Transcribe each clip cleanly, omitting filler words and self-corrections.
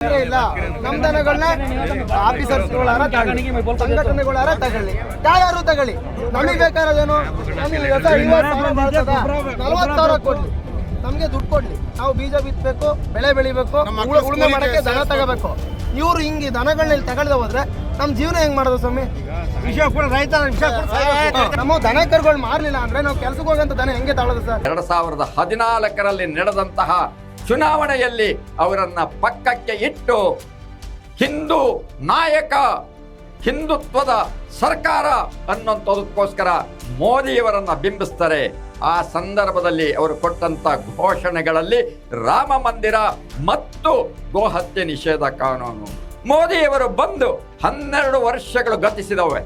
ಇಲ್ಲ ನಮ್ಮ ದನಗಳನ್ನ ಆಫೀಸರ್ಸ್ಗಳಾರ ತಗೊಳ್ಳಿ, ಸಂಘಟನೆಗಳಾರ ತಗೊಳ್ಳಿ, ಯಾರು ತಗೊಳ್ಳಿ, ನಮಗೆ ಬೇಕಾದದೇನು? ನಮಗೆ 40,000 ಕೊಡ್ಲಿ, ನಮಗೆ ದುಡ್ಡು ಕೊಡ್ಲಿ, ನಾವು ಬೀಜ ಬಿತ್ತಬೇಕು, ಬೆಳೆ ಬೆಳಿಬೇಕು, ಉಳುಮೆ ಮಾಡಕ್ಕೆ ದನ ತಗೋಬೇಕು. ಇವ್ರು ಹಿಂಗೆ ದನಗಳನ್ನ ತಗೊಳ್ದೆ ಹೋದ್ರೆ ನಮ್ಮ ಜೀವನ ಹೆಂಗ್ ಮಾಡೋದು ಸ್ವಾಮಿ? ನಮ್ಮ ದನ ಕರುಗಳು ಮಾರ್ಲಿಲ್ಲ ಅಂದ್ರೆ ನಾವು ಕೆಲ್ಸಕ್ಕೆ ಹೋಗಂತ ದನ ಹೆಂಗೆ ತಾಳೋದು ಸರ್? 2014ರಲ್ಲಿ ನಡೆದಂತಹ ಚುನಾವಣೆಯಲ್ಲಿ ಅವರನ್ನ ಪಕ್ಕಕ್ಕೆ ಇಟ್ಟು ಹಿಂದೂ ನಾಯಕ, ಹಿಂದುತ್ವದ ಸರ್ಕಾರ ಅನ್ನೋಂಥದಕ್ಕೋಸ್ಕರ ಮೋದಿಯವರನ್ನ ಬಿಂಬಿಸ್ತಾರೆ. ಆ ಸಂದರ್ಭದಲ್ಲಿ ಅವರು ಕೊಟ್ಟಂತ ಘೋಷಣೆಗಳಲ್ಲಿ ರಾಮ ಮಂದಿರ ಮತ್ತು ಗೋಹತ್ಯೆ ನಿಷೇಧ ಕಾನೂನು. ಮೋದಿಯವರು ಬಂದು 12 ವರ್ಷಗಳು ಗತಿಸಿದವೆ.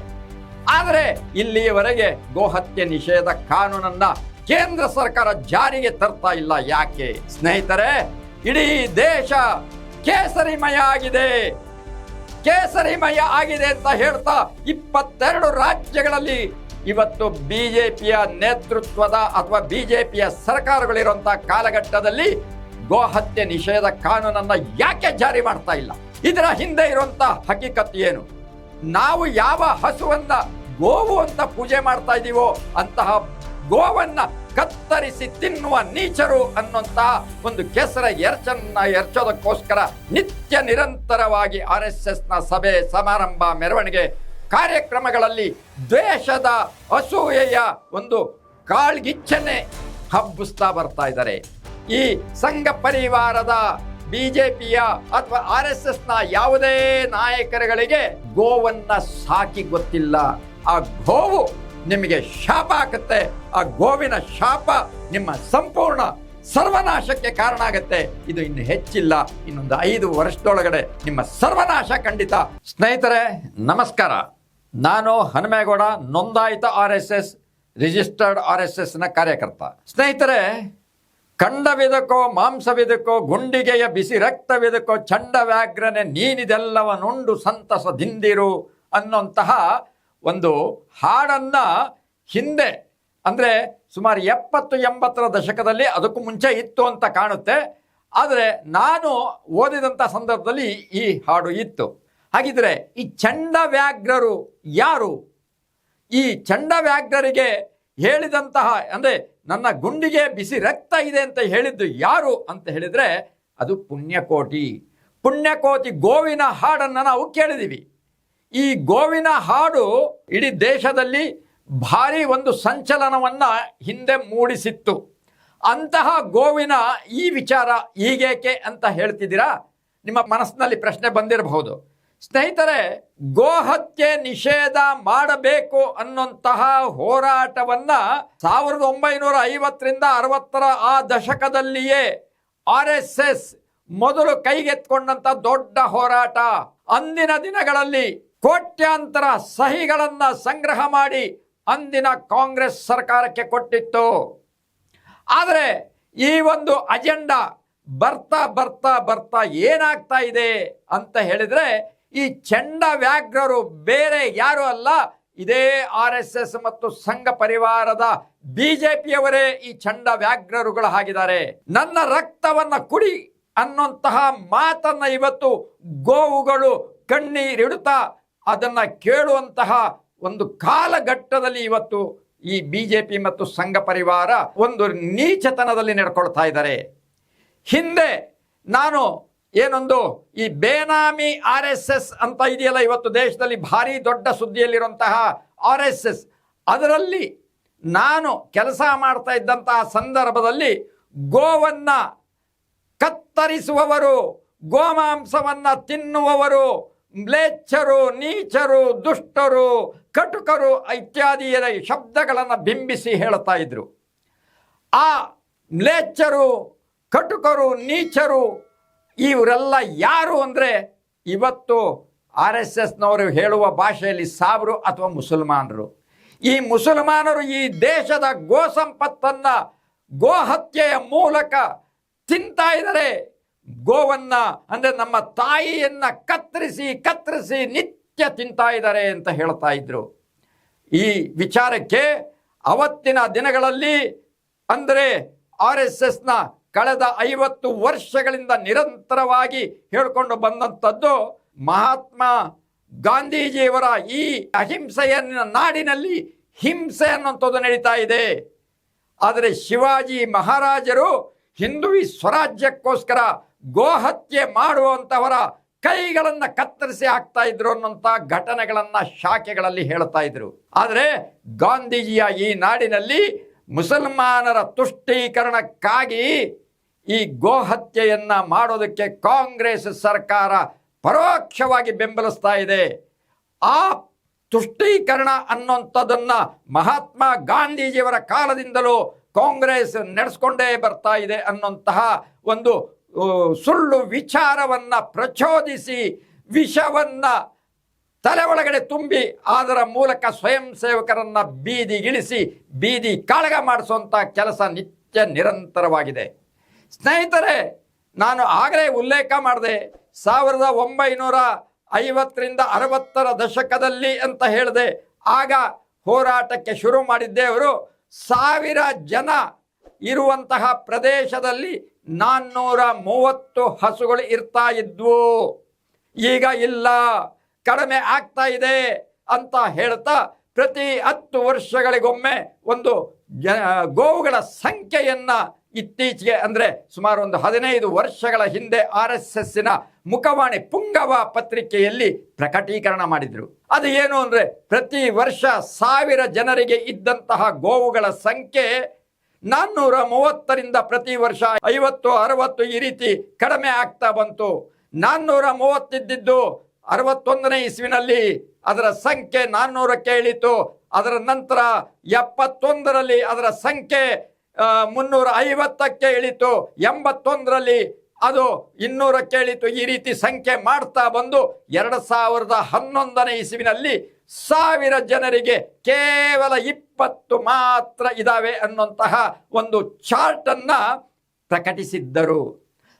ಆದರೆ ಇಲ್ಲಿಯವರೆಗೆ ಗೋಹತ್ಯೆ ನಿಷೇಧ ಕಾನೂನನ್ನ ಕೇಂದ್ರ ಸರ್ಕಾರ ಜಾರಿಗೆ ತರ್ತಾ ಇಲ್ಲ. ಯಾಕೆ ಸ್ನೇಹಿತರೆ? ಇಡೀ ದೇಶ ಕೇಸರಿಮಯ ಆಗಿದೆ, ಕೇಸರಿಮಯ ಆಗಿದೆ ಅಂತ ಹೇಳ್ತಾ 22 ರಾಜ್ಯಗಳಲ್ಲಿ ಇವತ್ತು ಬಿಜೆಪಿಯ ನೇತೃತ್ವದ ಅಥವಾ ಬಿಜೆಪಿಯ ಸರ್ಕಾರಗಳಿರುವಂತಹ ಕಾಲಘಟ್ಟದಲ್ಲಿ ಗೋಹತ್ಯೆ ನಿಷೇಧ ಕಾನೂನನ್ನ ಯಾಕೆ ಜಾರಿ ಮಾಡ್ತಾ ಇಲ್ಲ? ಇದರ ಹಿಂದೆ ಇರುವಂತ ಹಕೀಕತ್ ಏನು? ನಾವು ಯಾವ ಹಸುವನ್ನ ಗೋವು ಅಂತ ಪೂಜೆ ಮಾಡ್ತಾ ಇದೀವೋ ಅಂತಹ ಗೋವನ್ನ ಕತ್ತರಿಸಿ ತಿನ್ನುವ ನೀಚರು ಅನ್ನುವಂತಹ ಒಂದು ಕೆಸರ ಎರಚೋದಕ್ಕೋಸ್ಕರ ನಿತ್ಯ ನಿರಂತರವಾಗಿ RSS ನ ಸಭೆ ಸಮಾರಂಭ ಮೆರವಣಿಗೆ ಕಾರ್ಯಕ್ರಮಗಳಲ್ಲಿ ದ್ವೇಷದ ಅಸೂಯೆಯ ಒಂದು ಕಾಳ್ಗಿಚ್ಚನ್ನೇ ಹಬ್ಬಿಸ್ತಾ ಬರ್ತಾ ಇದ್ದಾರೆ. ಈ ಸಂಘ ಪರಿವಾರದ ಬಿಜೆಪಿಯ ಅಥವಾ RSS ನ ಯಾವುದೇ ನಾಯಕರುಗಳಿಗೆ ಗೋವನ್ನ ಸಾಕಿ ಗೊತ್ತಿಲ್ಲ. ಆ ಗೋವು ನಿಮಗೆ ಶಾಪ ಹಾಕುತ್ತೆ. ಆ ಗೋವಿನ ಶಾಪ ನಿಮ್ಮ ಸಂಪೂರ್ಣ ಸರ್ವನಾಶಕ್ಕೆ ಕಾರಣ ಆಗುತ್ತೆ. ಇದು ಇನ್ನು ಹೆಚ್ಚಿಲ್ಲ, ಇನ್ನೊಂದು 5 ವರ್ಷದೊಳಗಡೆ ನಿಮ್ಮ ಸರ್ವನಾಶ ಖಂಡಿತ. ಸ್ನೇಹಿತರೆ ನಮಸ್ಕಾರ, ನಾನು ಹನುಮೇಗೌಡ, ನೋಂದಾಯಿತ RSS ರಿಜಿಸ್ಟರ್ಡ್ RSS ನ ಕಾರ್ಯಕರ್ತ. ಸ್ನೇಹಿತರೆ, ಖಂಡವಿದಕೋ ಮಾಂಸವಿದಕೋ ಗುಂಡಿಗೆಯ ಬಿಸಿ ರಕ್ತವಿದಕೋ ಚಂಡ ವ್ಯಾಘ್ರನೆ ನೀನಿದೆಲ್ಲವನುಂಡು ಸಂತಸದಿಂದಿರು ಅನ್ನುವಂತಹ ಒಂದು ಹಾಡನ್ನ ಹಿಂದೆ ಅಂದರೆ ಸುಮಾರು 70-80ರ ದಶಕದಲ್ಲಿ, ಅದಕ್ಕೂ ಮುಂಚೆ ಇತ್ತು ಅಂತ ಕಾಣುತ್ತೆ. ಆದರೆ ನಾನು ಓದಿದಂಥ ಸಂದರ್ಭದಲ್ಲಿ ಈ ಹಾಡು ಇತ್ತು. ಹಾಗಿದ್ರೆ ಈ ಚಂಡ ವ್ಯಾಘ್ರರು ಯಾರು? ಈ ಚಂಡ ವ್ಯಾಘ್ರರಿಗೆ ಹೇಳಿದಂತಹ ಅಂದರೆ ನನ್ನ ಗುಂಡಿಗೆ ಬಿಸಿ ರಕ್ತ ಇದೆ ಅಂತ ಹೇಳಿದ್ದು ಯಾರು ಅಂತ ಹೇಳಿದರೆ ಅದು ಪುಣ್ಯಕೋಟಿ. ಪುಣ್ಯಕೋಟಿ ಗೋವಿನ ಹಾಡನ್ನು ನಾವು ಕೇಳಿದ್ದೀವಿ. ಈ ಗೋವಿನ ಹಾಡು ಇಡೀ ದೇಶದಲ್ಲಿ ಭಾರಿ ಒಂದು ಸಂಚಲನವನ್ನ ಹಿಂದೆ ಮೂಡಿಸಿತ್ತು. ಅಂತಹ ಗೋವಿನ ಈ ವಿಚಾರ ಈಗೇಕೆ ಅಂತ ಹೇಳ್ತಿದ್ದೀರಾ? ನಿಮ್ಮ ಮನಸ್ಸಿನಲ್ಲಿ ಪ್ರಶ್ನೆ ಬಂದಿರಬಹುದು. ಸ್ನೇಹಿತರೆ, ಗೋಹತ್ಯೆ ನಿಷೇಧ ಮಾಡಬೇಕು ಅನ್ನುವಂತಹ ಹೋರಾಟವನ್ನ 1950ರಿಂದ 60ರ ಆ ದಶಕದಲ್ಲಿಯೇ RSS ಮೊದಲು ಕೈಗೆತ್ಕೊಂಡಂತ ದೊಡ್ಡ ಹೋರಾಟ. ಅಂದಿನ ದಿನಗಳಲ್ಲಿ ಕೋಟ್ಯಾಂತರ ಸಹಿಗಳನ್ನ ಸಂಗ್ರಹ ಮಾಡಿ ಅಂದಿನ ಕಾಂಗ್ರೆಸ್ ಸರ್ಕಾರಕ್ಕೆ ಕೊಟ್ಟಿತ್ತು. ಆದರೆ ಈ ಒಂದು ಅಜೆಂಡಾ ಬರ್ತಾ ಬರ್ತಾ ಬರ್ತಾ ಏನಾಗ್ತಾ ಇದೆ ಅಂತ ಹೇಳಿದ್ರೆ, ಈ ಚಂಡ ವ್ಯಾಘ್ರರು ಬೇರೆ ಯಾರು ಅಲ್ಲ, ಇದೇ RSS ಮತ್ತು ಸಂಘ ಪರಿವಾರದ ಬಿಜೆಪಿಯವರೇ ಈ ಚಂಡ ವ್ಯಾಘ್ರರುಗಳು ಆಗಿದ್ದಾರೆ. ನನ್ನ ರಕ್ತವನ್ನ ಕುಡಿ ಅನ್ನುವಂತಹ ಮಾತನ್ನ ಇವತ್ತು ಗೋವುಗಳು ಕಣ್ಣೀರಿಡುತ್ತಾ ಅದನ್ನ ಕೇಳುವಂತಹ ಒಂದು ಕಾಲಘಟ್ಟದಲ್ಲಿ ಇವತ್ತು ಈ ಬಿಜೆಪಿ ಮತ್ತು ಸಂಘ ಪರಿವಾರ ಒಂದು ನೀಚತನದಲ್ಲಿ ನಡ್ಕೊಳ್ತಾ ಇದ್ದಾರೆ. ಹಿಂದೆ ನಾನು ಏನೊಂದು ಈ ಬೇನಾಮಿ RSS ಅಂತ ಇದೆಯಲ್ಲ, ಇವತ್ತು ದೇಶದಲ್ಲಿ ಭಾರಿ ದೊಡ್ಡ ಸುದ್ದಿಯಲ್ಲಿರುವಂತಹ RSS, ಅದರಲ್ಲಿ ನಾನು ಕೆಲಸ ಮಾಡ್ತಾ ಇದ್ದಂತಹ ಸಂದರ್ಭದಲ್ಲಿ ಗೋವನ್ನ ಕತ್ತರಿಸುವವರು, ಗೋಮಾಂಸವನ್ನ ತಿನ್ನುವವರು, ಮ್ಲೇಚ್ಛರು, ನೀಚರು, ದುಷ್ಟರು, ಕಟುಕರು ಇತ್ಯಾದಿ ಶಬ್ದಗಳನ್ನು ಬಿಂಬಿಸಿ ಹೇಳ್ತಾ ಇದ್ರು. ಆ ಮ್ಲೇಚ್ಛರು, ಕಟುಕರು, ನೀಚರು ಇವರೆಲ್ಲ ಯಾರು ಅಂದರೆ ಇವತ್ತು RSSನವರು ಹೇಳುವ ಭಾಷೆಯಲ್ಲಿ ಸಾಬ್ರು ಅಥವಾ ಮುಸಲ್ಮಾನರು. ಈ ಮುಸಲ್ಮಾನರು ಈ ದೇಶದ ಗೋ ಸಂಪತ್ತನ್ನ ಗೋಹತ್ಯೆಯ ಮೂಲಕ ತಿಂತಾ ಇದ್ದಾರೆ. ಗೋವನ್ನ ಅಂದರೆ ನಮ್ಮ ತಾಯಿಯನ್ನ ಕತ್ತರಿಸಿ ಕತ್ತರಿಸಿ ನಿತ್ಯ ತಿಂತಾ ಇದ್ದಾರೆ ಅಂತ ಹೇಳ್ತಾ ಇದ್ರು. ಈ ವಿಚಾರಕ್ಕೆ ಅವತ್ತಿನ ದಿನಗಳಲ್ಲಿ ಅಂದರೆ RSSನ ಕಳೆದ 50 ವರ್ಷಗಳಿಂದ ನಿರಂತರವಾಗಿ ಹೇಳಿಕೊಂಡು ಬಂದಂಥದ್ದು ಮಹಾತ್ಮ ಗಾಂಧೀಜಿಯವರ ಈ ಅಹಿಂಸೆಯ ನಾಡಿನಲ್ಲಿ ಹಿಂಸೆ ಅನ್ನುವಂಥದ್ದು ನಡೀತಾ ಇದೆ. ಆದರೆ ಶಿವಾಜಿ ಮಹಾರಾಜರು ಹಿಂದುವಿ ಸ್ವರಾಜ್ಯಕ್ಕೋಸ್ಕರ ಗೋಹತ್ಯೆ ಮಾಡುವಂಥವರ ಕೈಗಳನ್ನು ಕತ್ತರಿಸಿ ಹಾಕ್ತಾ ಇದ್ರು ಅನ್ನೋಂಥ ಘಟನೆಗಳನ್ನು ಶಾಖೆಗಳಲ್ಲಿ ಹೇಳ್ತಾ ಇದ್ರು. ಆದರೆ ಗಾಂಧೀಜಿಯ ಈ ನಾಡಿನಲ್ಲಿ ಮುಸಲ್ಮಾನರ ತುಷ್ಟೀಕರಣಕ್ಕಾಗಿ ಈ ಗೋಹತ್ಯೆಯನ್ನ ಮಾಡೋದಕ್ಕೆ ಕಾಂಗ್ರೆಸ್ ಸರ್ಕಾರ ಪರೋಕ್ಷವಾಗಿ ಬೆಂಬಲಿಸ್ತಾ ಇದೆ. ಆ ತುಷ್ಟೀಕರಣ ಅನ್ನುವಂಥದ್ದನ್ನ ಮಹಾತ್ಮ ಗಾಂಧೀಜಿಯವರ ಕಾಲದಿಂದಲೂ ಕಾಂಗ್ರೆಸ್ ನಡೆಸ್ಕೊಂಡೇ ಬರ್ತಾ ಇದೆ ಅನ್ನುವಂತಹ ಒಂದು ಸುಳ್ಳು ವಿಚಾರವನ್ನ ಪ್ರಚೋದಿಸಿ ವಿಷವನ್ನ ತಲೆ ಒಳಗಡೆ ತುಂಬಿ ಅದರ ಮೂಲಕ ಸ್ವಯಂ ಸೇವಕರನ್ನ ಬೀದಿಗಿಳಿಸಿ ಬೀದಿ ಕಾಳಗ ಮಾಡಿಸುವಂಥ ಕೆಲಸ ನಿತ್ಯ ನಿರಂತರವಾಗಿದೆ. ಸ್ನೇಹಿತರೆ, ನಾನು ಆಗಲೇ ಉಲ್ಲೇಖ ಮಾಡಿದೆ 1950ರಿಂದ 60ರ ದಶಕದಲ್ಲಿ ಅಂತ ಹೇಳಿದೆ. ಆಗ ಹೋರಾಟಕ್ಕೆ ಶುರು ಮಾಡಿದ್ದೆ. ಅವರು 1000 ಜನ ಇರುವಂತಹ ಪ್ರದೇಶದಲ್ಲಿ 430 ಹಸುಗಳು ಇರ್ತಾ ಇದ್ವು. ಈಗ ಇಲ್ಲ, ಕಡಿಮೆ ಆಗ್ತಾ ಇದೆ ಅಂತ ಹೇಳ್ತಾ ಪ್ರತಿ 10 ವರ್ಷಗಳಿಗೊಮ್ಮೆ ಒಂದು ಗೋವುಗಳ ಸಂಖ್ಯೆಯನ್ನ ಇತ್ತೀಚೆಗೆ ಅಂದರೆ ಸುಮಾರು ಒಂದು 15 ವರ್ಷಗಳ ಹಿಂದೆ RSSನ ಮುಖವಾಣಿ ಪುಂಗವ ಪತ್ರಿಕೆಯಲ್ಲಿ ಪ್ರಕಟೀಕರಣ ಮಾಡಿದ್ರು. ಅದು ಏನು ಅಂದರೆ ಪ್ರತಿ ವರ್ಷ 1000 ಜನರಿಗೆ ಇದ್ದಂತಹ ಗೋವುಗಳ ಸಂಖ್ಯೆ 430ರಿಂದ ಪ್ರತಿ ವರ್ಷ 50, 60 ಈ ರೀತಿ ಕಡಿಮೆ ಆಗ್ತಾ ಬಂತು. 430 ಇದ್ದಿದ್ದು 61ನೇ ಇಸ್ವಿನಲ್ಲಿ ಅದರ ಸಂಖ್ಯೆ 400ಕ್ಕೆ ಇಳಿತು. ಅದರ ನಂತರ 71ರಲ್ಲಿ ಅದರ ಸಂಖ್ಯೆ 350ಕ್ಕೆ ಇಳಿತು. 81ರಲ್ಲಿ ಅದು 200ಕ್ಕೆ ಇಳಿತು. ಈ ರೀತಿ ಸಂಖ್ಯೆ ಮಾಡ್ತಾ ಬಂದು 2011ನೇ ಇಸ್ವಿನಲ್ಲಿ 1000 ಜನರಿಗೆ ಕೇವಲ 20 ಮಾತ್ರ ಇದಾವೆ ಅನ್ನುವಂತಹ ಒಂದು ಚಾರ್ಟ್ ಅನ್ನ ಪ್ರಕಟಿಸಿದ್ದರು.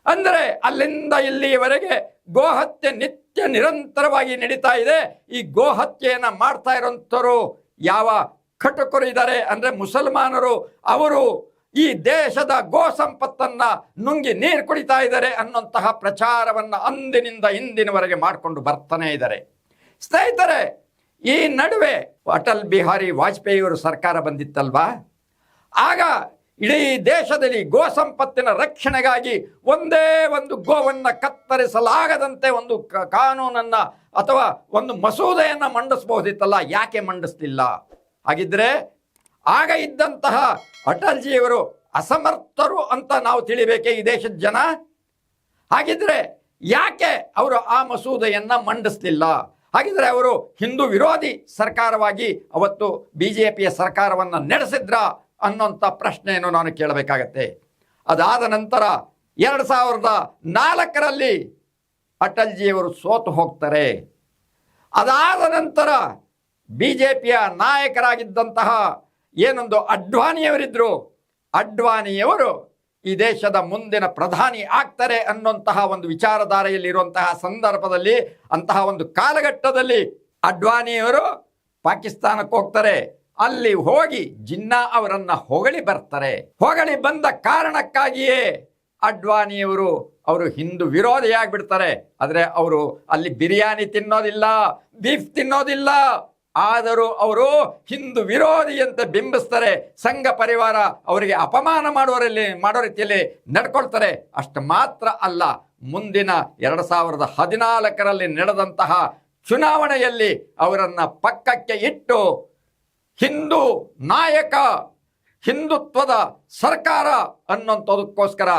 ಅಂದರೆ ಅಲ್ಲಿಂದ ಇಲ್ಲಿಯವರೆಗೆ ಗೋಹತ್ಯೆ ನಿತ್ಯ ನಿರಂತರವಾಗಿ ನಡೀತಾ ಇದೆ. ಈ ಗೋಹತ್ಯೆಯನ್ನು ಮಾಡ್ತಾ ಇರೋಂಥವ್ರು ಯಾವ ಕಟುಕರು ಇದ್ದಾರೆ ಅಂದರೆ ಮುಸಲ್ಮಾನರು. ಅವರು ಈ ದೇಶದ ಗೋ ಸಂಪತ್ತನ್ನ ನುಂಗಿ ನೀರು ಕುಡಿತಾ ಇದ್ದಾರೆ ಅನ್ನುವಂತಹ ಪ್ರಚಾರವನ್ನು ಅಂದಿನಿಂದ ಇಂದಿನವರೆಗೆ ಮಾಡಿಕೊಂಡು ಬರ್ತಾನೆ ಇದ್ದಾರೆ. ಸ್ನೇಹಿತರೆ, ಈ ನಡುವೆ ಅಟಲ್ ಬಿಹಾರಿ ವಾಜಪೇಯಿಯವರು ಸರ್ಕಾರ ಬಂದಿತ್ತಲ್ವಾ, ಆಗ ಇಡೀ ದೇಶದಲ್ಲಿ ಗೋ ಸಂಪತ್ತಿನ ರಕ್ಷಣೆಗಾಗಿ ಒಂದೇ ಒಂದು ಗೋವನ್ನು ಕತ್ತರಿಸಲಾಗದಂತೆ ಒಂದು ಕಾನೂನನ್ನು ಅಥವಾ ಒಂದು ಮಸೂದೆಯನ್ನು ಮಂಡಿಸಬಹುದಿತ್ತಲ್ಲ, ಯಾಕೆ ಮಂಡಿಸ್ತಿಲ್ಲ? ಹಾಗಿದ್ರೆ ಆಗ ಇದ್ದಂತಹ ಅಟಲ್ಜಿಯವರು ಅಸಮರ್ಥರು ಅಂತ ನಾವು ತಿಳಿಬೇಕೆ ಈ ದೇಶದ ಜನ? ಹಾಗಿದ್ರೆ ಯಾಕೆ ಅವರು ಆ ಮಸೂದೆಯನ್ನು ಮಂಡಿಸ್ಲಿಲ್ಲ? ಹಾಗಿದ್ರೆ ಅವರು ಹಿಂದೂ ವಿರೋಧಿ ಸರ್ಕಾರವಾಗಿ ಅವತ್ತು BJPಯ ಸರ್ಕಾರವನ್ನು ನಡೆಸಿದ್ರ ಅನ್ನೋಂಥ ಪ್ರಶ್ನೆಯನ್ನು ನಾನು ಕೇಳಬೇಕಾಗತ್ತೆ. ಅದಾದ ನಂತರ 2004ರಲ್ಲಿ ಅಟಲ್ಜಿಯವರು ಸೋತು ಹೋಗ್ತಾರೆ. ಅದಾದ ನಂತರ BJPಯ ನಾಯಕರಾಗಿದ್ದಂತಹ ಏನೊಂದು ಅಡ್ವಾಣಿಯವರಿದ್ದರು, ಅಡ್ವಾಣಿಯವರು ಈ ದೇಶದ ಮುಂದಿನ ಪ್ರಧಾನಿ ಆಗ್ತಾರೆ ಅನ್ನುವಂತಹ ಒಂದು ವಿಚಾರಧಾರೆಯಲ್ಲಿರುವಂತಹ ಸಂದರ್ಭದಲ್ಲಿ, ಅಂತಹ ಒಂದು ಕಾಲಘಟ್ಟದಲ್ಲಿ ಅಡ್ವಾಣಿಯವರು ಪಾಕಿಸ್ತಾನಕ್ಕೆ ಹೋಗ್ತಾರೆ. ಅಲ್ಲಿ ಹೋಗಿ ಜಿನ್ನಾ ಅವರನ್ನ ಹೊಗಳಿ ಬರ್ತಾರೆ. ಹೊಗಳಿ ಬಂದ ಕಾರಣಕ್ಕಾಗಿಯೇ ಅವರು ಹಿಂದೂ ವಿರೋಧಿಯಾಗ್ಬಿಡ್ತಾರೆ. ಆದರೆ ಅವರು ಅಲ್ಲಿ ಬಿರಿಯಾನಿ ತಿನ್ನೋದಿಲ್ಲ, ಬೀಫ್ ತಿನ್ನೋದಿಲ್ಲ. ಆದರೂ ಅವರು ಹಿಂದೂ ವಿರೋಧಿ ಅಂತ ಬಿಂಬಿಸ್ತಾರೆ. ಸಂಘ ಪರಿವಾರ ಅವರಿಗೆ ಅಪಮಾನ ಮಾಡೋ ರೀತಿಯಲ್ಲಿ ನಡ್ಕೊಳ್ತಾರೆ. ಅಷ್ಟು ಮಾತ್ರ ಅಲ್ಲ, ಮುಂದಿನ 2014ರಲ್ಲಿ ನಡೆದಂತಹ ಚುನಾವಣೆಯಲ್ಲಿ ಅವರನ್ನ ಪಕ್ಕಕ್ಕೆ ಇಟ್ಟು ಹಿಂದೂ ನಾಯಕ, ಹಿಂದುತ್ವದ ಸರ್ಕಾರ ಅನ್ನೋಂಥದಕ್ಕೋಸ್ಕರ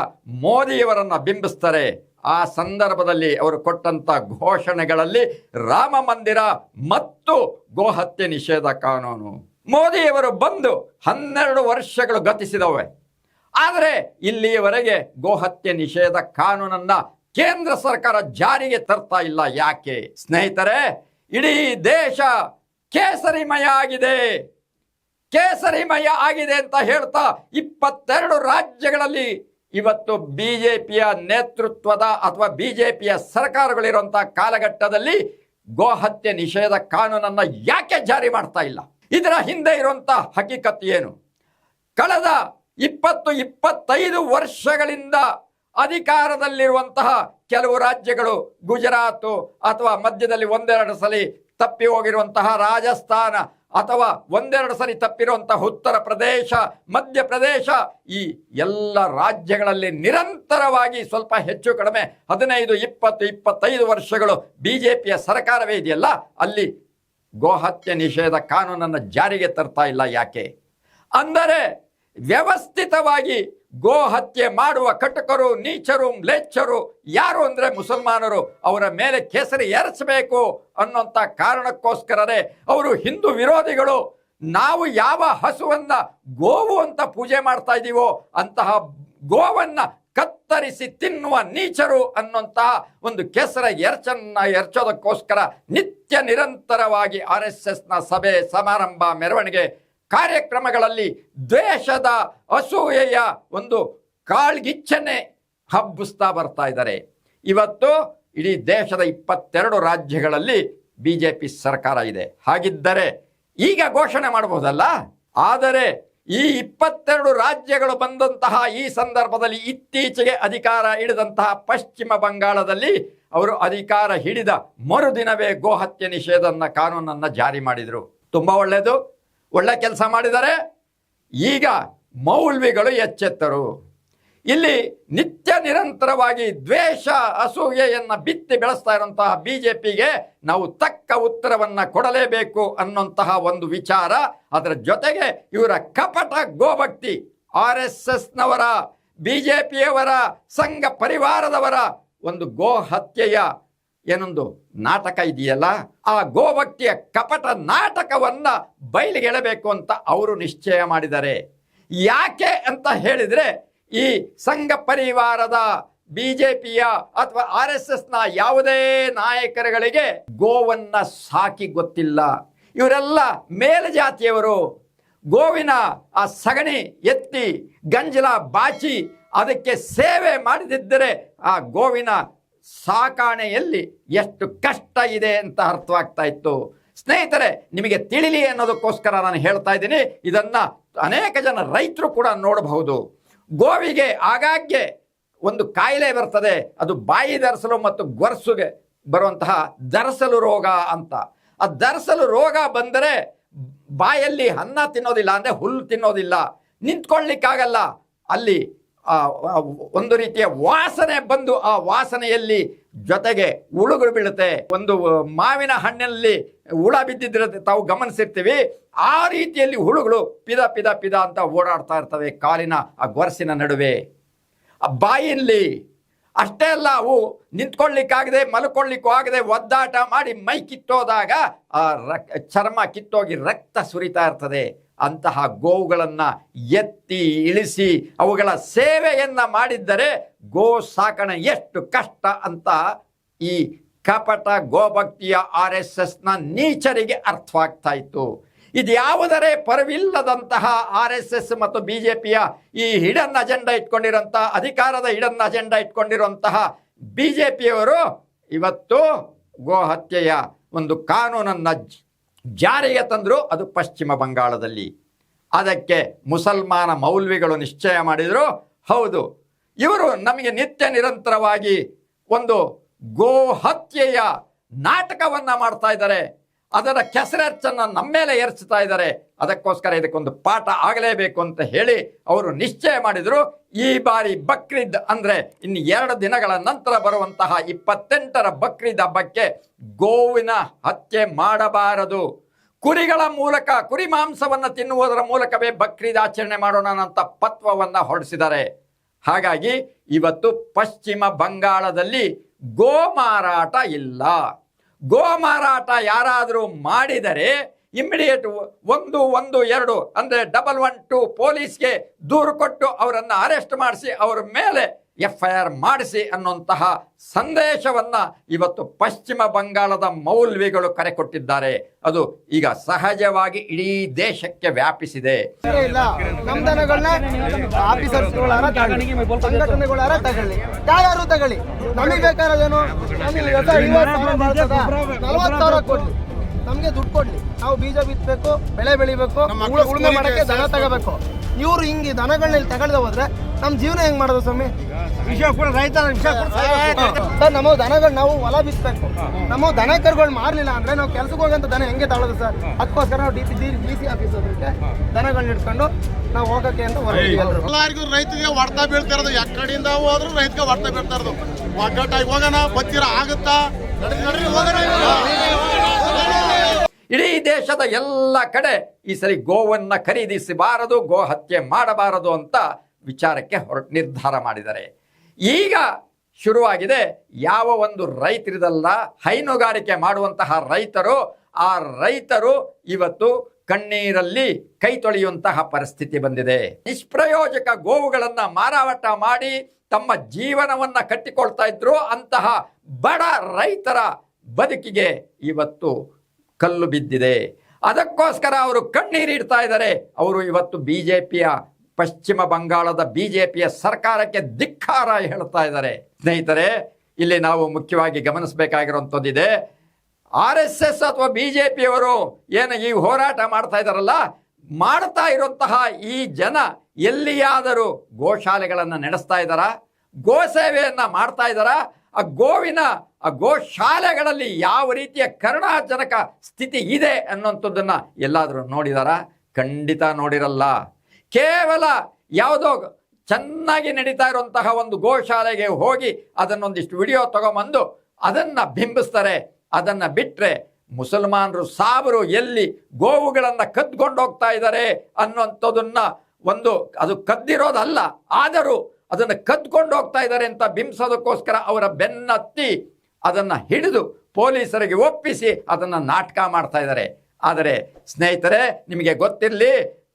ಮೋದಿಯವರನ್ನ ಬಿಂಬಿಸ್ತಾರೆ. ಆ ಸಂದರ್ಭದಲ್ಲಿ ಅವರು ಕೊಟ್ಟಂತ ಘೋಷಣೆಗಳಲ್ಲಿ ರಾಮ ಮಂದಿರ ಮತ್ತು ಗೋಹತ್ಯೆ ನಿಷೇಧ ಕಾನೂನು. ಮೋದಿಯವರು ಬಂದು 12 ವರ್ಷಗಳು ಗತಿಸಿದವೆ. ಆದರೆ ಇಲ್ಲಿಯವರೆಗೆ ಗೋಹತ್ಯೆ ನಿಷೇಧ ಕಾನೂನನ್ನ ಕೇಂದ್ರ ಸರ್ಕಾರ ಜಾರಿಗೆ ತರ್ತಾ ಇಲ್ಲ. ಯಾಕೆ? ಸ್ನೇಹಿತರೆ, ಇಡೀ ದೇಶ ಕೇಸರಿಮಯ ಆಗಿದೆ. ಕೇಸರಿಮಯ ಆಗಿದೆ ಅಂತ ಹೇಳ್ತಾ 22 ರಾಜ್ಯಗಳಲ್ಲಿ ಇವತ್ತು BJPಯ ನೇತೃತ್ವದ ಅಥವಾ BJPಯ ಸರ್ಕಾರಗಳಿರುವಂತಹ ಕಾಲಘಟ್ಟದಲ್ಲಿ ಗೋಹತ್ಯೆ ನಿಷೇಧ ಕಾನೂನನ್ನು ಯಾಕೆ ಜಾರಿ ಮಾಡ್ತಾ ಇಲ್ಲ? ಇದರ ಹಿಂದೆ ಇರುವಂತಹ ಹಕೀಕತ್ ಏನು? ಕಳೆದ 25 ವರ್ಷಗಳಿಂದ ಅಧಿಕಾರದಲ್ಲಿರುವಂತಹ ಕೆಲವು ರಾಜ್ಯಗಳು, ಗುಜರಾತ್ ಅಥವಾ ಮಧ್ಯದಲ್ಲಿ ಒಂದೆರಡು ಸಲ ತಪ್ಪಿ ಹೋಗಿರುವಂತಹ ರಾಜಸ್ಥಾನ ಅಥವಾ ಒಂದೆರಡು ಸರಿ ತಪ್ಪಿರುವಂತಹ ಉತ್ತರ ಪ್ರದೇಶ, ಮಧ್ಯಪ್ರದೇಶ, ಈ ಎಲ್ಲ ರಾಜ್ಯಗಳಲ್ಲಿ ನಿರಂತರವಾಗಿ ಸ್ವಲ್ಪ ಹೆಚ್ಚು ಕಡಿಮೆ 15, 20, 25 ವರ್ಷಗಳು ಬಿಜೆಪಿಯ ಸರ್ಕಾರವೇ ಇದೆಯಲ್ಲ, ಅಲ್ಲಿ ಗೋಹತ್ಯೆ ನಿಷೇಧ ಕಾನೂನನ್ನು ಜಾರಿಗೆ ತರ್ತಾ ಇಲ್ಲ. ಯಾಕೆ ಅಂದರೆ ವ್ಯವಸ್ಥಿತವಾಗಿ ಗೋಹತ್ಯೆ ಮಾಡುವ ಕಟುಕರು, ನೀಚರು, ಮ್ಲೇಚ್ಛರು ಯಾರು ಅಂದರೆ ಮುಸಲ್ಮಾನರು, ಅವರ ಮೇಲೆ ಕೇಸರಿ ಎರಚಬೇಕು ಅನ್ನೋಂಥ ಕಾರಣಕ್ಕೋಸ್ಕರನೇ ಅವರು ಹಿಂದೂ ವಿರೋಧಿಗಳು. ನಾವು ಯಾವ ಹಸುವನ್ನ ಗೋವು ಅಂತ ಪೂಜೆ ಮಾಡ್ತಾ ಇದ್ದೀವೋ ಅಂತಹ ಗೋವನ್ನ ಕತ್ತರಿಸಿ ತಿನ್ನುವ ನೀಚರು ಅನ್ನುವಂತಹ ಒಂದು ಕೆಸರ ಎರಚೋದಕ್ಕೋಸ್ಕರ ನಿತ್ಯ ನಿರಂತರವಾಗಿ RSSನ ಸಭೆ, ಸಮಾರಂಭ, ಮೆರವಣಿಗೆ ಕಾರ್ಯಕ್ರಮಗಳಲ್ಲಿ ದ್ವೇಷದ, ಅಸೂಯೆಯ ಒಂದು ಕಾಳ್ಗಿಚ್ಚನ್ನೇ ಹಬ್ಬಿಸ್ತಾ ಬರ್ತಾ ಇದ್ದಾರೆ. ಇವತ್ತು ಇಡೀ ದೇಶದ 22 ರಾಜ್ಯಗಳಲ್ಲಿ ಬಿಜೆಪಿ ಸರ್ಕಾರ ಇದೆ. ಹಾಗಿದ್ದರೆ ಈಗ ಘೋಷಣೆ ಮಾಡಬಹುದಲ್ಲ. ಆದರೆ ಈ 22 ರಾಜ್ಯಗಳು ಬಂದಂತಹ ಈ ಸಂದರ್ಭದಲ್ಲಿ ಇತ್ತೀಚೆಗೆ ಅಧಿಕಾರ ಹಿಡಿದಂತಹ ಪಶ್ಚಿಮ ಬಂಗಾಳದಲ್ಲಿ ಅವರು ಅಧಿಕಾರ ಹಿಡಿದ ಮರುದಿನವೇ ಗೋಹತ್ಯೆ ನಿಷೇಧ ಕಾನೂನನ್ನು ಜಾರಿ ಮಾಡಿದರು. ತುಂಬ ಒಳ್ಳೆಯದು, ಒಳ್ಳೆ ಕೆಲಸ ಮಾಡಿದ್ದಾರೆ. ಈಗ ಮೌಲ್ವಿಗಳು ಎಚ್ಚೆತ್ತರು. ಇಲ್ಲಿ ನಿತ್ಯ ನಿರಂತರವಾಗಿ ದ್ವೇಷ, ಅಸೂಯೆಯನ್ನು ಬಿತ್ತಿ ಬೆಳೆಸ್ತಾ ಇರುವಂತಹ ಬಿಜೆಪಿಗೆ ನಾವು ತಕ್ಕ ಉತ್ತರವನ್ನು ಕೊಡಲೇಬೇಕು ಅನ್ನುವಂತಹ ಒಂದು ವಿಚಾರ. ಅದರ ಜೊತೆಗೆ ಇವರ ಕಪಟ ಗೋಭಕ್ತಿ, RSSನವರ, ಬಿಜೆಪಿಯವರ, ಸಂಘ ಪರಿವಾರದವರ ಒಂದು ಗೋಹತ್ಯೆಯ ಏನೊಂದು ನಾಟಕ ಇದೆಯಲ್ಲ, ಆ ಗೋಭಕ್ತಿಯ ಕಪಟ ನಾಟಕವನ್ನ ಬಯಲಿಗೆಳಬೇಕು ಅಂತ ಅವರು ನಿಶ್ಚಯ ಮಾಡಿದ್ದಾರೆ. ಯಾಕೆ ಅಂತ ಹೇಳಿದ್ರೆ, ಈ ಸಂಘ ಪರಿವಾರದ, ಬಿಜೆಪಿಯ ಅಥವಾ RSSನ ಯಾವುದೇ ನಾಯಕರುಗಳಿಗೆ ಗೋವನ್ನ ಸಾಕಿ ಗೊತ್ತಿಲ್ಲ. ಇವರೆಲ್ಲ ಮೇಲ್ಜಾತಿಯವರು. ಗೋವಿನ ಆ ಸಗಣಿ ಎತ್ತಿ ಗಂಜಲ ಬಾಚಿ ಅದಕ್ಕೆ ಸೇವೆ ಮಾಡದಿದ್ದರೆ ಆ ಗೋವಿನ ಸಾಕಾಣೆಯಲ್ಲಿ ಎಷ್ಟು ಕಷ್ಟ ಇದೆ ಅಂತ ಅರ್ಥವಾಗ್ತಾ ಇತ್ತು. ಸ್ನೇಹಿತರೆ, ನಿಮಗೆ ತಿಳಿಲಿ ಅನ್ನೋದಕ್ಕೋಸ್ಕರ ನಾನು ಹೇಳ್ತಾ ಇದ್ದೀನಿ. ಇದನ್ನು ಅನೇಕ ಜನ ರೈತರು ಕೂಡ ನೋಡಬಹುದು. ಗೋವಿಗೆ ಆಗಾಗ್ಗೆ ಒಂದು ಕಾಯಿಲೆ ಬರ್ತದೆ, ಅದು ಬಾಯಿ ದರಸಲು ಮತ್ತು ಗೊರಸುಗೆ ಬರುವಂತಹ ದರಸಲು ರೋಗ ಅಂತ. ಆ ದರಸಲು ರೋಗ ಬಂದರೆ ಬಾಯಲ್ಲಿ ಅನ್ನ ತಿನ್ನೋದಿಲ್ಲ, ಅಂದರೆ ಹುಲ್ಲು ತಿನ್ನೋದಿಲ್ಲ, ನಿಂತ್ಕೊಳ್ಳಿಕ್ಕಾಗಲ್ಲ. ಅಲ್ಲಿ ಒಂದು ರೀತಿಯ ವಾಸನೆ ಬಂದು ಆ ವಾಸನೆಯಲ್ಲಿ ಜೊತೆಗೆ ಹುಳುಗಳು ಬೀಳುತ್ತೆ. ಒಂದು ಮಾವಿನ ಹಣ್ಣಿನಲ್ಲಿ ಹುಳ ಬಿದ್ದಿದ್ರೆ ತಾವು ಗಮನಿಸಿರ್ತೀವಿ, ಆ ರೀತಿಯಲ್ಲಿ ಹುಳುಗಳು ಪಿದ ಪಿದ ಪಿದ ಅಂತ ಓಡಾಡ್ತಾ ಇರ್ತವೆ ಕಾಲಿನ ಆ ಗೊರಸಿನ ನಡುವೆ, ಆ ಬಾಯಲ್ಲಿ. ಅಷ್ಟೇ ಅಲ್ಲ, ಅವು ನಿಂತ್ಕೊಳ್ಳಿಕ್ಕಾಗದೆ ಮಲ್ಕೊಳ್ಳಿಕ್ಕೂ ಆಗದೆ ಒದ್ದಾಟ ಮಾಡಿ ಮೈ ಕಿತ್ತೋದಾಗ ಆ ಚರ್ಮ ಕಿತ್ತೋಗಿ ರಕ್ತ ಸುರಿತಾ ಇರ್ತದೆ. ಅಂತಹ ಗೋವುಗಳನ್ನು ಎತ್ತಿ ಇಳಿಸಿ ಅವುಗಳ ಸೇವೆಯನ್ನ ಮಾಡಿದ್ದರೆ ಗೋ ಸಾಕಣೆ ಎಷ್ಟು ಕಷ್ಟ ಅಂತ ಈ ಕಪಟ ಗೋಭಕ್ತಿಯ RSSನ ನೀಚರಿಗೆ ಅರ್ಥವಾಗ್ತಾ ಇತ್ತು. ಇದು ಯಾವುದರೇ ಪರವಿಲ್ಲದಂತಹ RSS ಮತ್ತು ಬಿಜೆಪಿಯ ಈ ಹಿಡನ್ ಅಜೆಂಡಾ ಇಟ್ಕೊಂಡಿರುವಂತಹ, ಅಧಿಕಾರದ ಹಿಡನ್ ಅಜೆಂಡಾ ಇಟ್ಕೊಂಡಿರುವಂತಹ ಬಿಜೆಪಿಯವರು ಇವತ್ತು ಗೋಹತ್ಯೆಯ ಒಂದು ಕಾನೂನನ್ನು ಜಾರಿಗೆ ತಂದರು. ಅದು ಪಶ್ಚಿಮ ಬಂಗಾಳದಲ್ಲಿ. ಅದಕ್ಕೆ ಮುಸಲ್ಮಾನ ಮೌಲ್ವಿಗಳು ನಿಶ್ಚಯ ಮಾಡಿದರು, ಹೌದು, ಇವರು ನಮಗೆ ನಿತ್ಯ ನಿರಂತರವಾಗಿ ಒಂದು ಗೋಹತ್ಯೆಯ ನಾಟಕವನ್ನು ಮಾಡ್ತಾ ಇದ್ದಾರೆ, ಅದರ ಕೆಸರೆಚ್ಚನ್ನು ನಮ್ಮ ಮೇಲೆ ಎರಚ್ತಾ ಇದ್ದಾರೆ. ಅದಕ್ಕೋಸ್ಕರ ಇದಕ್ಕೊಂದು ಪಾಠ ಆಗಲೇಬೇಕು ಅಂತ ಹೇಳಿ ಅವರು ನಿಶ್ಚಯ ಮಾಡಿದರು. ಈ ಬಾರಿ ಬಕ್ರೀದ್ ಅಂದರೆ ಇನ್ನು 2 ದಿನಗಳ ನಂತರ ಬರುವಂತಹ 28ರ ಬಕ್ರೀದ್ ಹಬ್ಬಕ್ಕೆ ಗೋವಿನ ಹತ್ಯೆ ಮಾಡಬಾರದು. ಕುರಿಗಳ ಮೂಲಕ, ಕುರಿ ಮಾಂಸವನ್ನು ತಿನ್ನುವುದರ ಮೂಲಕವೇ ಬಕ್ರೀದ್ ಆಚರಣೆ ಮಾಡೋಣ ಅಂತ ಪತ್ವವನ್ನು ಹೊರಡಿಸಿದ್ದಾರೆ. ಹಾಗಾಗಿ ಇವತ್ತು ಪಶ್ಚಿಮ ಬಂಗಾಳದಲ್ಲಿ ಗೋ ಮಾರಾಟ ಇಲ್ಲ. ಗೋ ಮಾರಾಟ ಯಾರಾದರೂ ಮಾಡಿದರೆ ಇಮ್ಮಿಡಿಯೇಟ್ 112 ಅಂದರೆ 112 ಪೊಲೀಸ್ಗೆ ದೂರು ಕೊಟ್ಟು ಅವರನ್ನು ಅರೆಸ್ಟ್ ಮಾಡಿಸಿ ಅವರ ಮೇಲೆ FIR ಮಾಡಿಸಿ ಅನ್ನುವಂತಹ ಸಂದೇಶವನ್ನು ಇವತ್ತು ಪಶ್ಚಿಮ ಬಂಗಾಳದ ಮೌಲ್ವಿಗಳು ಕರೆ ಕೊಟ್ಟಿದ್ದಾರೆ. ಅದು ಈಗ ಸಹಜವಾಗಿ ಇಡೀ ದೇಶಕ್ಕೆ ವ್ಯಾಪಿಸಿದೆ. ಇಲ್ಲ, ನಮ್ಮ ದನಗಳನ್ನ ಆಫೀಸರ್ಸ್ಗಳಾರ ತಗೊಳ್ಳಿ, ಸಂಘಟನೆಗಳಾರ ತಗೊಳ್ಳಿ, ಯಾರು ತಗೊಳ್ಳಿ, ನಮಗೆ ಬೇಕಾದದೇನು? ನಮಗೆ 40,000 ಕೊಡ್ಲಿ, ನಮಗೆ ದುಡ್ಡು ಕೊಡ್ಲಿ, ನಾವು ಬೀಜ ಬಿತ್ತಬೇಕು, ಬೆಳೆ ಬೆಳಿಬೇಕು, ಉಳುಮೆ ಮಾಡಕ್ಕೆ ದನ ತಗೋಬೇಕು. ಇವ್ರು ಹಿಂಗೆ ದನಗಳನ್ನ ಇಲ್ಲಿ ತಗೊಳ್ದೆ ಹೋದ್ರೆ ನಮ್ಮ ಜೀವನ ಹೆಂಗ್ ಮಾಡೋದು ಸ್ವಾಮಿ? ಸರ್ ನಮ್ಮ ದನಗಳು ನಾವು ಹೊಲ ಬಿಚ್ಚಬೇಕು. ನಮ್ಮ ದನ ಕರುಗಳು ಮಾರ್ಲಿಲ್ಲ ಅಂದ್ರೆ ನಾವು ಕೆಲ್ಸಕ್ಕೆ ಹೋಗಂತ ದನ ಹೆಂಗೆ ತಗೊಳ್ಳೋದು ಸರ್? ಅದಕ್ಕೋಸ್ಕರ ನಾವು ಡಿ ಸಿ ಆಫೀಸ್ ಹತ್ರಕ್ಕೆ ದನಗಳನ್ನ ಇಟ್ಕೊಂಡು ನಾವು ಹೋಗಕ್ಕೆ ಅಂತ ಎಲ್ಲರಿಗೂ ರೈತರಿಗೆ ಹೊಡ್ತಾ ಬೀಳ್ತಿರೋದು. ಎಕ್ಕಡಿಂದ ಹೋದ್ರು ರೈತಗೆ ಹೊಡ್ತಾ ಬೀಳ್ತಾ ಇರೋದು. ಒಗ್ಗಟ್ಟಾಗಿ ಹೋಗೋಣ, ಬಚ್ಚಿರ ಆಗುತ್ತಾ? ಇಡೀ ದೇಶದ ಎಲ್ಲ ಕಡೆ ಈ ಸರಿ ಗೋವನ್ನ ಖರೀದಿಸಬಾರದು, ಗೋ ಹತ್ಯೆ ಮಾಡಬಾರದು ಅಂತ ವಿಚಾರಕ್ಕೆ ನಿರ್ಧಾರ ಮಾಡಿದ್ದಾರೆ. ಈಗ ಶುರುವಾಗಿದೆ. ಯಾವ ಒಂದು ರೈತರಿದಲ್ಲ, ಹೈನುಗಾರಿಕೆ ಮಾಡುವಂತಹ ರೈತರು, ಆ ರೈತರು ಇವತ್ತು ಕಣ್ಣೀರಲ್ಲಿ ಕೈ ತೊಳೆಯುವಂತಹ ಪರಿಸ್ಥಿತಿ ಬಂದಿದೆ. ನಿಷ್ಪ್ರಯೋಜಕ ಗೋವುಗಳನ್ನ ಮಾರಾಟ ಮಾಡಿ ತಮ್ಮ ಜೀವನವನ್ನ ಕಟ್ಟಿಕೊಳ್ತಾ ಇದ್ರು ಅಂತಹ ಬಡ ರೈತರ ಬದುಕಿಗೆ ಇವತ್ತು ಕಲ್ಲು ಬಿದ್ದಿದೆ. ಅದಕ್ಕೋಸ್ಕರ ಅವರು ಕಣ್ಣೀರಿಡ್ತಾ ಇದ್ದಾರೆ. ಅವರು ಇವತ್ತು ಬಿಜೆಪಿಯ ಪಶ್ಚಿಮ ಬಂಗಾಳದ ಬಿಜೆಪಿಯ ಸರ್ಕಾರಕ್ಕೆ ಧಿಕ್ಕಾರ ಹೇಳ್ತಾ ಇದ್ದಾರೆ. ಸ್ನೇಹಿತರೆ, ಇಲ್ಲಿ ನಾವು ಮುಖ್ಯವಾಗಿ ಗಮನಿಸಬೇಕಾಗಿರುವಂಥದ್ದಿದೆ. RSS ಅಥವಾ ಬಿಜೆಪಿಯವರು ಏನು ಈ ಹೋರಾಟ ಮಾಡ್ತಾ ಇದ್ದಾರಲ್ಲ, ಮಾಡ್ತಾ ಇರುವಂತಹ ಈ ಜನ ಎಲ್ಲಿಯಾದರೂ ಗೋಶಾಲೆಗಳನ್ನು ನಡೆಸ್ತಾ ಇದ್ದಾರಾ? ಗೋ ಸೇವೆಯನ್ನ ಮಾಡ್ತಾ ಇದ್ದಾರಾ? ಆ ಗೋಶಾಲೆಗಳಲ್ಲಿ ಯಾವ ರೀತಿಯ ಕರುಣಾಜನಕ ಸ್ಥಿತಿ ಇದೆ ಅನ್ನುವಂಥದ್ದನ್ನ ಎಲ್ಲಾದರೂ ನೋಡಿದಾರಾ? ಖಂಡಿತ ನೋಡಿರಲ್ಲ. ಕೇವಲ ಯಾವುದೋ ಚೆನ್ನಾಗಿ ನಡೀತಾ ಇರುವಂತಹ ಒಂದು ಗೋಶಾಲೆಗೆ ಹೋಗಿ ಅದನ್ನೊಂದಿಷ್ಟು ವಿಡಿಯೋ ತಗೊಂಬಂದು ಅದನ್ನ ಬಿಂಬಿಸ್ತಾರೆ. ಅದನ್ನ ಬಿಟ್ರೆ ಮುಸಲ್ಮಾನರು ಸಾಬರು ಎಲ್ಲಿ ಗೋವುಗಳನ್ನ ಕದ್ಕೊಂಡು ಹೋಗ್ತಾ ಇದ್ದಾರೆ ಅನ್ನುವಂಥದ್ದನ್ನ ಅದು ಕದ್ದಿರೋದಲ್ಲ, ಆದರೂ ಅದನ್ನು ಕದ್ಕೊಂಡು ಹೋಗ್ತಾ ಇದ್ದಾರೆ ಅಂತ ಬಿಂಬಿಸೋದಕ್ಕೋಸ್ಕರ ಅವರ ಬೆನ್ನತ್ತಿ ಅದನ್ನ ಹಿಡಿದು ಪೊಲೀಸರಿಗೆ ಒಪ್ಪಿಸಿ ಅದನ್ನ ನಾಟಕ ಮಾಡ್ತಾ ಇದ್ದಾರೆ. ಆದರೆ ಸ್ನೇಹಿತರೆ, ನಿಮಗೆ ಗೊತ್ತಿರಲಿ,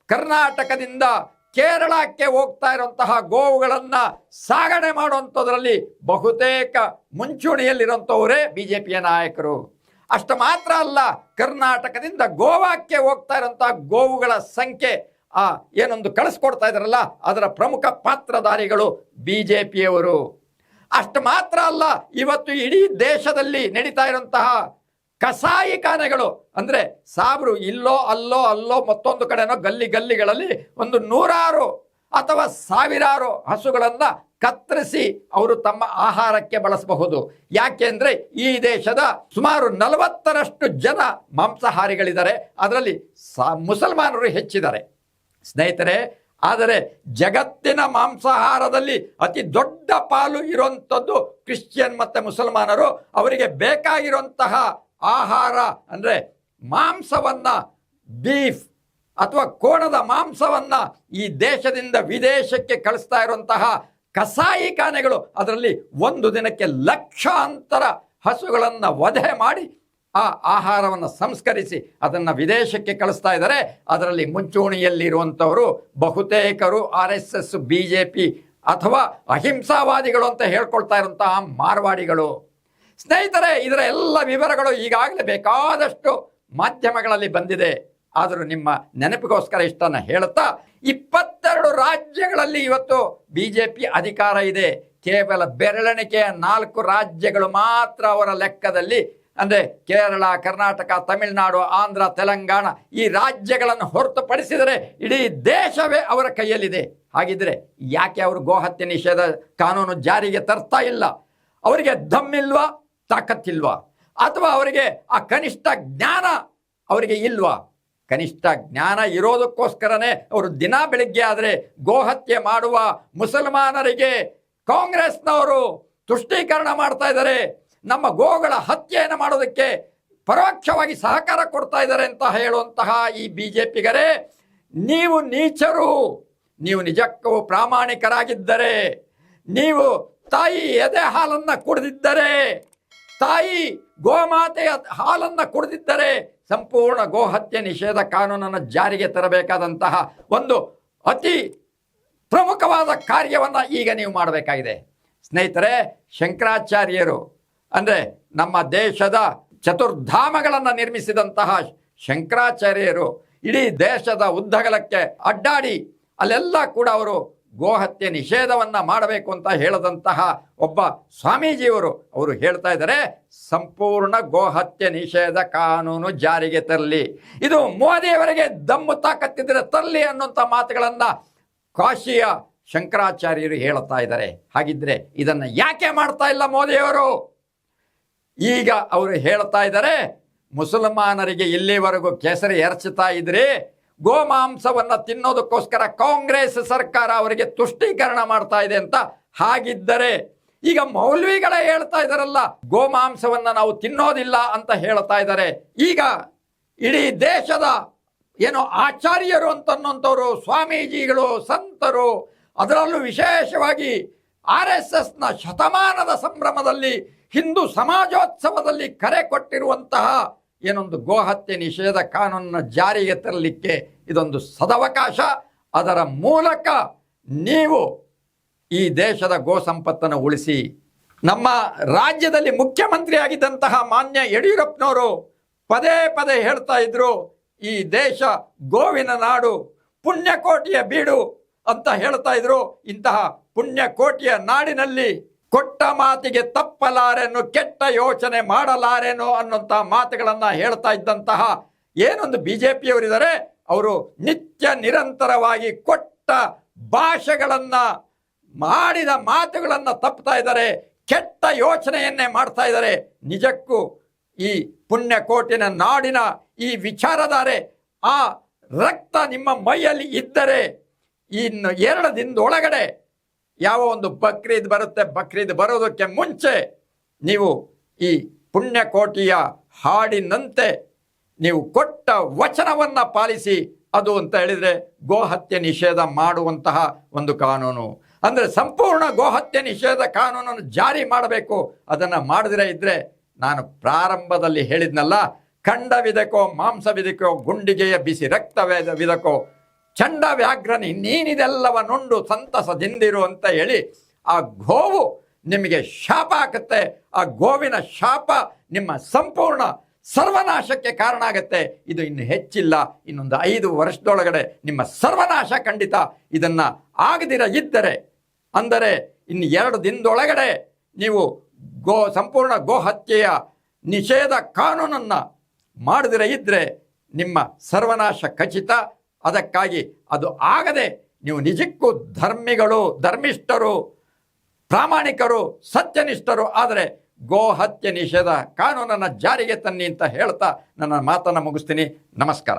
ಕರ್ನಾಟಕದಿಂದ ಕೇರಳಕ್ಕೆ ಹೋಗ್ತಾ ಇರುವಂತಹ ಗೋವುಗಳನ್ನ ಸಾಗಣೆ ಮಾಡುವಂಥದ್ರಲ್ಲಿ ಬಹುತೇಕ ಮುಂಚೂಣಿಯಲ್ಲಿರುವಂಥವರೇ ಬಿಜೆಪಿಯ ನಾಯಕರು. ಅಷ್ಟು ಮಾತ್ರ ಅಲ್ಲ, ಕರ್ನಾಟಕದಿಂದ ಗೋವಾಕ್ಕೆ ಹೋಗ್ತಾ ಇರುವಂತಹ ಗೋವುಗಳ ಸಂಖ್ಯೆ ಏನೊಂದು ಕಳಿಸ್ಕೊಡ್ತಾ ಇದ್ದಾರಲ್ಲ, ಅದರ ಪ್ರಮುಖ ಪಾತ್ರಧಾರಿಗಳು ಬಿಜೆಪಿಯವರು. ಅಷ್ಟು ಮಾತ್ರ ಅಲ್ಲ, ಇವತ್ತು ಇಡೀ ದೇಶದಲ್ಲಿ ನಡೀತಾ ಇರುವಂತಹ ಕಸಾಯಿಖಾನೆಗಳು, ಅಂದ್ರೆ ಸಾಬ್ರು ಇಲ್ಲೋ ಅಲ್ಲೋ ಮತ್ತೊಂದು ಕಡೆನೋ ಗಲ್ಲಿಗಳಲ್ಲಿ ಒಂದು 100 ಅಥವಾ 1000 ಹಸುಗಳನ್ನ ಕತ್ತರಿಸಿ ಅವರು ತಮ್ಮ ಆಹಾರಕ್ಕೆ ಬಳಸಬಹುದು. ಯಾಕೆಂದ್ರೆ ಈ ದೇಶದ ಸುಮಾರು 40ರಷ್ಟು ಜನ ಮಾಂಸಾಹಾರಿಗಳಿದ್ದಾರೆ, ಅದರಲ್ಲಿ ಮುಸಲ್ಮಾನರು ಹೆಚ್ಚಿದ್ದಾರೆ ಸ್ನೇಹಿತರೆ. ಆದರೆ ಜಗತ್ತಿನ ಮಾಂಸಾಹಾರದಲ್ಲಿ ಅತಿ ದೊಡ್ಡ ಪಾಲು ಇರುವಂಥದ್ದು ಕ್ರಿಶ್ಚಿಯನ್ ಮತ್ತೆ ಮುಸಲ್ಮಾನರು. ಅವರಿಗೆ ಬೇಕಾಗಿರುವಂತಹ ಆಹಾರ ಅಂದ್ರೆ ಮಾಂಸವನ್ನ, ಬೀಫ್ ಅಥವಾ ಕೋಣದ ಮಾಂಸವನ್ನ ಈ ದೇಶದಿಂದ ವಿದೇಶಕ್ಕೆ ಕಳಿಸ್ತಾ ಇರುವಂತಹ ಕಸಾಯಿಖಾನೆಗಳು, ಅದರಲ್ಲಿ ಒಂದು ದಿನಕ್ಕೆ ಲಕ್ಷಾಂತರ ಹಸುಗಳನ್ನು ವಧೆ ಮಾಡಿ ಆ ಆಹಾರವನ್ನು ಸಂಸ್ಕರಿಸಿ ಅದನ್ನು ವಿದೇಶಕ್ಕೆ ಕಳಿಸ್ತಾ ಇದ್ದಾರೆ. ಅದರಲ್ಲಿ ಮುಂಚೂಣಿಯಲ್ಲಿರುವಂಥವರು ಬಹುತೇಕರು RSS, ಬಿಜೆಪಿ ಅಥವಾ ಅಹಿಂಸಾವಾದಿಗಳು ಅಂತ ಹೇಳ್ಕೊಳ್ತಾ ಇರುವಂತಹ ಮಾರ್ವಾಡಿಗಳು. ಸ್ನೇಹಿತರೆ, ಇದರ ಎಲ್ಲ ವಿವರಗಳು ಈಗಾಗಲೇ ಬೇಕಾದಷ್ಟು ಮಾಧ್ಯಮಗಳಲ್ಲಿ ಬಂದಿದೆ. ಆದರೂ ನಿಮ್ಮ ನೆನಪಿಗೋಸ್ಕರ ಇಷ್ಟನ್ನು ಹೇಳುತ್ತಾ, 22 ರಾಜ್ಯಗಳಲ್ಲಿ ಇವತ್ತು ಬಿಜೆಪಿ ಅಧಿಕಾರ ಇದೆ. ಕೇವಲ ಬೆರಳೆಣಿಕೆಯ 4 ರಾಜ್ಯಗಳು ಮಾತ್ರ ಅವರ ಲೆಕ್ಕದಲ್ಲಿ, ಅಂದರೆ ಕೇರಳ, ಕರ್ನಾಟಕ, ತಮಿಳುನಾಡು, ಆಂಧ್ರ, ತೆಲಂಗಾಣ ಈ ರಾಜ್ಯಗಳನ್ನು ಹೊರತುಪಡಿಸಿದರೆ ಇಡೀ ದೇಶವೇ ಅವರ ಕೈಯಲ್ಲಿದೆ. ಹಾಗಿದ್ರೆ ಯಾಕೆ ಅವರು ಗೋಹತ್ಯೆ ನಿಷೇಧ ಕಾನೂನು ಜಾರಿಗೆ ತರ್ತಾ ಇಲ್ಲ? ಅವರಿಗೆ ದಮ್ಮಿಲ್ವಾ? ತಾಕತ್ತಿಲ್ವಾ? ಅಥವಾ ಅವರಿಗೆ ಆ ಕನಿಷ್ಠ ಜ್ಞಾನ ಅವರಿಗೆ ಇಲ್ವಾ? ಕನಿಷ್ಠ ಜ್ಞಾನ ಇರೋದಕ್ಕೋಸ್ಕರನೇ ಅವರು ದಿನ ಬೆಳಿಗ್ಗೆ ಆದರೆ ಗೋಹತ್ಯೆ ಮಾಡುವ ಮುಸಲ್ಮಾನರಿಗೆ ಕಾಂಗ್ರೆಸ್ನವರು ತುಷ್ಟೀಕರಣ ಮಾಡ್ತಾ ಇದ್ದಾರೆ, ನಮ್ಮ ಗೋಗಳ ಹತ್ಯೆಯನ್ನು ಮಾಡೋದಕ್ಕೆ ಪರೋಕ್ಷವಾಗಿ ಸಹಕಾರ ಕೊಡ್ತಾ ಇದ್ದಾರೆ ಅಂತ ಹೇಳುವಂತಹ ಈ ಬಿಜೆಪಿಗರೇ, ನೀವು ನೀಚರು. ನೀವು ನಿಜಕ್ಕೂ ಪ್ರಾಮಾಣಿಕರಾಗಿದ್ದರೆ, ನೀವು ತಾಯಿ ಎದೆ ಹಾಲನ್ನು ಕುಡಿದಿದ್ದರೆ, ತಾಯಿ ಗೋಮಾತೆಯ ಹಾಲನ್ನು ಕುಡಿದಿದ್ದರೆ ಸಂಪೂರ್ಣ ಗೋಹತ್ಯೆ ನಿಷೇಧ ಕಾನೂನನ್ನು ಜಾರಿಗೆ ತರಬೇಕಾದಂತಹ ಒಂದು ಅತಿ ಪ್ರಮುಖವಾದ ಕಾರ್ಯವನ್ನು ಈಗ ನೀವು ಮಾಡಬೇಕಾಗಿದೆ. ಸ್ನೇಹಿತರೆ, ಶಂಕರಾಚಾರ್ಯರು ಅಂದರೆ ನಮ್ಮ ದೇಶದ ಚತುರ್ಧಾಮಗಳನ್ನು ನಿರ್ಮಿಸಿದಂತಹ ಶಂಕರಾಚಾರ್ಯರು ಇಡೀ ದೇಶದ ಉದ್ದಗಲಕ್ಕೆ ಅಡ್ಡಾಡಿ ಅಲ್ಲೆಲ್ಲ ಕೂಡ ಅವರು ಗೋಹತ್ಯೆ ನಿಷೇಧವನ್ನ ಮಾಡಬೇಕು ಅಂತ ಹೇಳದಂತಹ ಒಬ್ಬ ಸ್ವಾಮೀಜಿಯವರು ಅವರು ಹೇಳ್ತಾ ಇದ್ದಾರೆ, ಸಂಪೂರ್ಣ ಗೋಹತ್ಯೆ ನಿಷೇಧ ಕಾನೂನು ಜಾರಿಗೆ ತರಲಿ. ಇದು ಮೋದಿಯವರಿಗೆ ದಮ್ಮು ತಾಕತ್ತಿದ್ರೆ ತರಲಿ ಅನ್ನುವಂಥ ಮಾತುಗಳನ್ನ ಕಾಶಿಯ ಶಂಕರಾಚಾರ್ಯರು ಹೇಳ್ತಾ ಇದ್ದಾರೆ. ಹಾಗಿದ್ರೆ ಇದನ್ನು ಯಾಕೆ ಮಾಡ್ತಾ ಇಲ್ಲ ಮೋದಿಯವರು? ಈಗ ಅವರು ಹೇಳ್ತಾ ಇದ್ದಾರೆ, ಮುಸಲ್ಮಾನರಿಗೆ ಇಲ್ಲಿವರೆಗೂ ಕೆಸರು ಎರಚುತ್ತಾ ಇದ್ರಿ, ಗೋಮಾಂಸವನ್ನು ತಿನ್ನೋದಕ್ಕೋಸ್ಕರ ಕಾಂಗ್ರೆಸ್ ಸರ್ಕಾರ ಅವರಿಗೆ ತುಷ್ಟೀಕರಣ ಮಾಡ್ತಾ ಇದೆ ಅಂತ. ಹಾಗಿದ್ದರೆ ಈಗ ಮೌಲ್ವಿಗಳೇ ಹೇಳ್ತಾ ಇದ್ದಾರಲ್ಲ, ಗೋಮಾಂಸವನ್ನು ನಾವು ತಿನ್ನೋದಿಲ್ಲ ಅಂತ ಹೇಳ್ತಾ ಇದ್ದಾರೆ. ಈಗ ಇಡೀ ದೇಶದ ಏನೋ ಆಚಾರ್ಯರು ಅಂತನ್ನೋಂಥವ್ರು, ಸ್ವಾಮೀಜಿಗಳು, ಸಂತರು, ಅದರಲ್ಲೂ ವಿಶೇಷವಾಗಿ RSSನ ಶತಮಾನದ ಸಂಭ್ರಮದಲ್ಲಿ, ಹಿಂದೂ ಸಮಾಜೋತ್ಸವದಲ್ಲಿ ಕರೆ ಕೊಟ್ಟಿರುವಂತಹ ಏನೊಂದು ಗೋಹತ್ಯೆ ನಿಷೇಧ ಕಾನೂನನ್ನು ಜಾರಿಗೆ ತರಲಿಕ್ಕೆ ಇದೊಂದು ಸದವಕಾಶ. ಅದರ ಮೂಲಕ ನೀವು ಈ ದೇಶದ ಗೋ ಸಂಪತ್ತನ್ನು ಉಳಿಸಿ. ನಮ್ಮ ರಾಜ್ಯದಲ್ಲಿ ಮುಖ್ಯಮಂತ್ರಿ ಆಗಿದ್ದಂತಹ ಮಾನ್ಯ ಯಡಿಯೂರಪ್ಪನವರು ಪದೇ ಪದೇ ಹೇಳ್ತಾ ಇದ್ರು, ಈ ದೇಶ ಗೋವಿನ ನಾಡು, ಪುಣ್ಯಕೋಟಿಯ ಬೀಡು ಅಂತ ಹೇಳ್ತಾ ಇದ್ರು. ಇಂತಹ ಪುಣ್ಯಕೋಟಿಯ ನಾಡಿನಲ್ಲಿ ಕೊಟ್ಟ ಮಾತಿಗೆ ತಪ್ಪಲಾರೆನು, ಕೆಟ್ಟ ಯೋಚನೆ ಮಾಡಲಾರೆನು ಅನ್ನುವಂತಹ ಮಾತುಗಳನ್ನು ಹೇಳ್ತಾ ಇದ್ದಂತಹ ಏನೊಂದು BJPಯವರಿದ್ದಾರೆ, ಅವರು ನಿತ್ಯ ನಿರಂತರವಾಗಿ ಕೊಟ್ಟ ಭಾಷೆಗಳನ್ನು, ಮಾಡಿದ ಮಾತುಗಳನ್ನು ತಪ್ಪುತ್ತಾ ಇದ್ದಾರೆ, ಕೆಟ್ಟ ಯೋಚನೆಯನ್ನೇ ಮಾಡ್ತಾ ಇದ್ದಾರೆ. ನಿಜಕ್ಕೂ ಈ ಪುಣ್ಯಕೋಟಿನ ನಾಡಿನ ಈ ವಿಚಾರಧಾರೆ, ಆ ರಕ್ತ ನಿಮ್ಮ ಮೈಯಲ್ಲಿ ಇದ್ದರೆ ಇನ್ನು 2 ದಿನದೊಳಗಡೆ ಯಾವ ಒಂದು ಬಕ್ರೀದ್ ಬರುತ್ತೆ, ಬಕ್ರೀದ್ ಬರೋದಕ್ಕೆ ಮುಂಚೆ ನೀವು ಈ ಪುಣ್ಯಕೋಟಿಯ ಹಾಡಿನಂತೆ ನೀವು ಕೊಟ್ಟ ವಚನವನ್ನು ಪಾಲಿಸಿ. ಅದು ಅಂತ ಹೇಳಿದರೆ ಗೋಹತ್ಯೆ ನಿಷೇಧ ಮಾಡುವಂತಹ ಒಂದು ಕಾನೂನು, ಅಂದರೆ ಸಂಪೂರ್ಣ ಗೋಹತ್ಯೆ ನಿಷೇಧ ಕಾನೂನನ್ನು ಜಾರಿ ಮಾಡಬೇಕು. ಅದನ್ನು ಮಾಡದಿರೇ ಇದ್ದರೆ, ನಾನು ಪ್ರಾರಂಭದಲ್ಲಿ ಹೇಳಿದ್ನಲ್ಲ, ಖಂಡವಿದಕೋ ಮಾಂಸವಿದಕೋ ಗುಂಡಿಗೆಯ ಬಿಸಿ ರಕ್ತವಿದಕೋ ಚಂಡ ವ್ಯಾಘ್ರನಿ ನೀನಿದೆಲ್ಲವ ನುಂಡು ಸಂತಸದಿಂದಿರು ಅಂತ ಹೇಳಿ ಆ ಗೋವು ನಿಮಗೆ ಶಾಪ ಹಾಕುತ್ತೆ. ಆ ಗೋವಿನ ಶಾಪ ನಿಮ್ಮ ಸಂಪೂರ್ಣ ಸರ್ವನಾಶಕ್ಕೆ ಕಾರಣ ಆಗುತ್ತೆ. ಇದು ಇನ್ನು ಹೆಚ್ಚಿಲ್ಲ, ಇನ್ನೊಂದು 5 ವರ್ಷದೊಳಗಡೆ ನಿಮ್ಮ ಸರ್ವನಾಶ ಖಂಡಿತ. ಇದನ್ನು ಆಗದಿರ ಇದ್ದರೆ, ಅಂದರೆ ಇನ್ನು 2 ದಿನದೊಳಗಡೆ ನೀವು ಸಂಪೂರ್ಣ ಗೋಹತ್ಯೆಯ ನಿಷೇಧ ಕಾನೂನನ್ನು ಮಾಡದಿರ ಇದ್ದರೆ ನಿಮ್ಮ ಸರ್ವನಾಶ ಖಚಿತ. ಅದಕ್ಕಾಗಿ ಅದು ಆಗದೆ ನೀವು ನಿಜಕ್ಕೂ ಧರ್ಮಿಗಳು, ಧರ್ಮಿಷ್ಠರು, ಪ್ರಾಮಾಣಿಕರು, ಸತ್ಯನಿಷ್ಠರು ಆದರೆ ಗೋಹತ್ಯೆ ನಿಷೇಧ ಕಾನೂನನ್ನು ಜಾರಿಗೆ ತನ್ನಿ ಅಂತ ಹೇಳ್ತಾ ನನ್ನ ಮಾತನ್ನು ಮುಗಿಸ್ತೀನಿ. ನಮಸ್ಕಾರ.